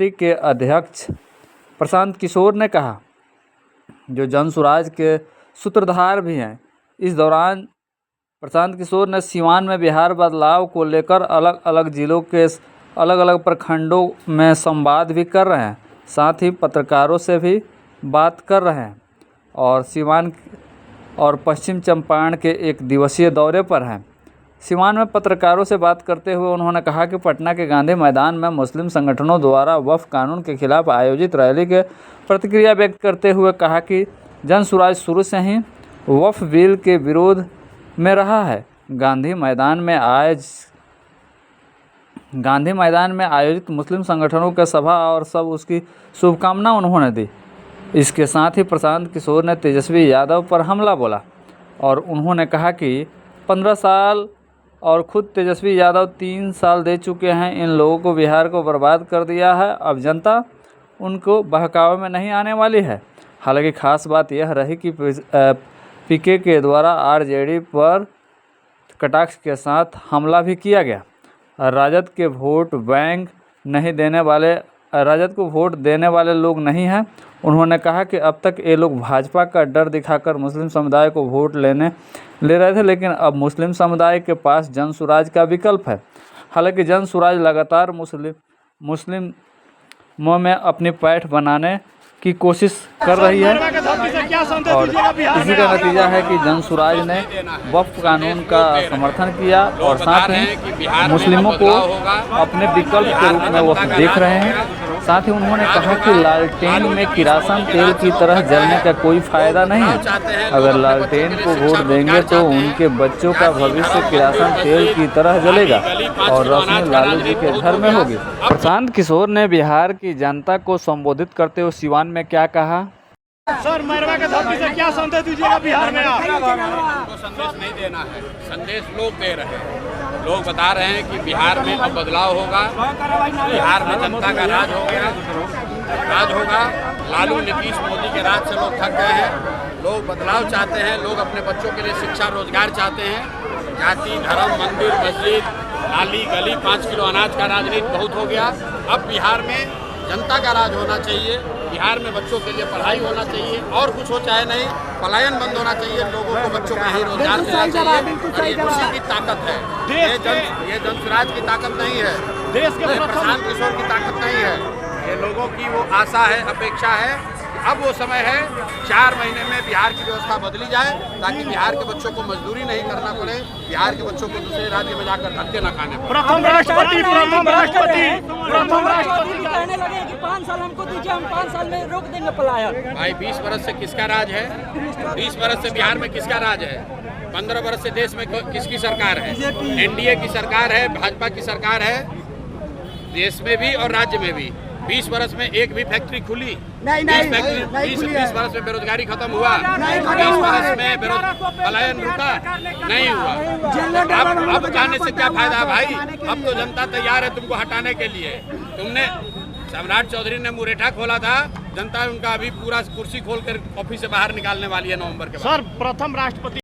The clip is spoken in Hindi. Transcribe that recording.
पार्टी के अध्यक्ष प्रशांत किशोर ने कहा, जो जन स्वराज के सूत्रधार भी हैं। इस दौरान प्रशांत किशोर ने सीवान में बिहार बदलाव को लेकर अलग अलग जिलों के अलग अलग प्रखंडों में संवाद भी कर रहे हैं, साथ ही पत्रकारों से भी बात कर रहे हैं और सीवान और पश्चिम चंपारण के एक दिवसीय दौरे पर हैं। सीवान में पत्रकारों से बात करते हुए उन्होंने कहा कि पटना के गांधी मैदान में मुस्लिम संगठनों द्वारा वक्फ कानून के खिलाफ आयोजित रैली के प्रतिक्रिया व्यक्त करते हुए कहा कि जन स्वराज शुरू से ही वक्फ बिल के विरोध में रहा है। गांधी मैदान में आयोजित मुस्लिम संगठनों के सभा और सब उसकी शुभकामना उन्होंने दी। इसके साथ ही प्रशांत किशोर ने तेजस्वी यादव पर हमला बोला और उन्होंने कहा कि 15 साल और खुद तेजस्वी यादव 3 साल दे चुके हैं। इन लोगों को बिहार को बर्बाद कर दिया है। अब जनता उनको बहकावे में नहीं आने वाली है। हालांकि खास बात यह रही कि पीके के द्वारा आरजेडी पर कटाक्ष के साथ हमला भी किया गया। राजद को वोट देने वाले लोग नहीं हैं। उन्होंने कहा कि अब तक ये लोग भाजपा का डर दिखाकर मुस्लिम समुदाय को वोट ले रहे थे, लेकिन अब मुस्लिम समुदाय के पास जन स्वराज का विकल्प है। हालांकि जन स्वराज लगातार मुस्लिमों में अपनी पैठ बनाने की कोशिश कर रही है और इसी का नतीजा है कि जन स्वराज ने वक्फ कानून का समर्थन किया और साथ ही मुस्लिमों को अपने विकल्प के रूप में वो देख रहे हैं। साथ ही उन्होंने कहा कि लालटेन में किरासन तेल की तरह जलने का कोई फायदा नहीं है। अगर लालटेन को वोट देंगे तो उनके बच्चों का भविष्य किरासन तेल की तरह जलेगा और रोशनी लालू जी के घर में होगी। प्रशांत किशोर ने बिहार की जनता को संबोधित करते हुए सीवान में क्या कहा? सर, मैरवा के धरती से क्या संदेश दीजिएगा बिहार में? उनको संदेश नहीं देना है, संदेश लोग दे रहे हैं। लोग बता रहे हैं कि बिहार में अब बदलाव होगा, बिहार में जनता का राज होगा। लालू नीतीश मोदी के राज से लोग थक गए हैं। लोग बदलाव चाहते हैं। लोग अपने बच्चों के लिए शिक्षा रोजगार चाहते हैं। जाति धर्म मंदिर मस्जिद नाली गली 5 किलो अनाज का राजनीति बहुत हो गया। अब बिहार में जनता का राज होना चाहिए। बिहार में बच्चों के लिए पढ़ाई होना चाहिए और कुछ हो चाहे नहीं, पलायन बंद होना चाहिए। लोगों को बच्चों को ही रोजगार मिलना चाहिए। ये उसी की ताकत है। ये जन स्वराज की ताकत नहीं है, देश के प्रशांत किशोर की ताकत नहीं है। ये लोगों की वो आशा है, अपेक्षा है। अब वो समय है 4 महीने में बिहार की व्यवस्था बदली जाए ताकि बिहार के बच्चों को मजदूरी नहीं करना पड़े, बिहार के बच्चों को दूसरे राज्य में जाकर धक्के न खाने पड़े। प्रथम राष्ट्रपति कहने लगे कि 5 साल हमको दीजिए, हम 5 साल में रोक देंगे पलायन। भाई 20 वर्ष से किसका राज है? 20 वर्ष से बिहार में किसका राज है? 15 वर्ष से देश में किसकी सरकार है? एनडीए की सरकार है, भाजपा की सरकार है, देश में भी और राज्य में भी। 20 वर्ष में एक भी फैक्ट्री खुली नहीं? 20 वर्ष में बेरोजगारी खत्म हुआ? 20 वर्ष में पलायन रुका नहीं हुआ। अब जाने से क्या फायदा भाई? अब तो जनता तैयार है तुमको हटाने के लिए। तुमने सम्राट चौधरी ने मुरेठा खोला था, जनता उनका अभी पूरा कुर्सी खोलकर ऑफिस से बाहर निकालने वाली है नवंबर के बाद। सर, प्रथम राष्ट्रपति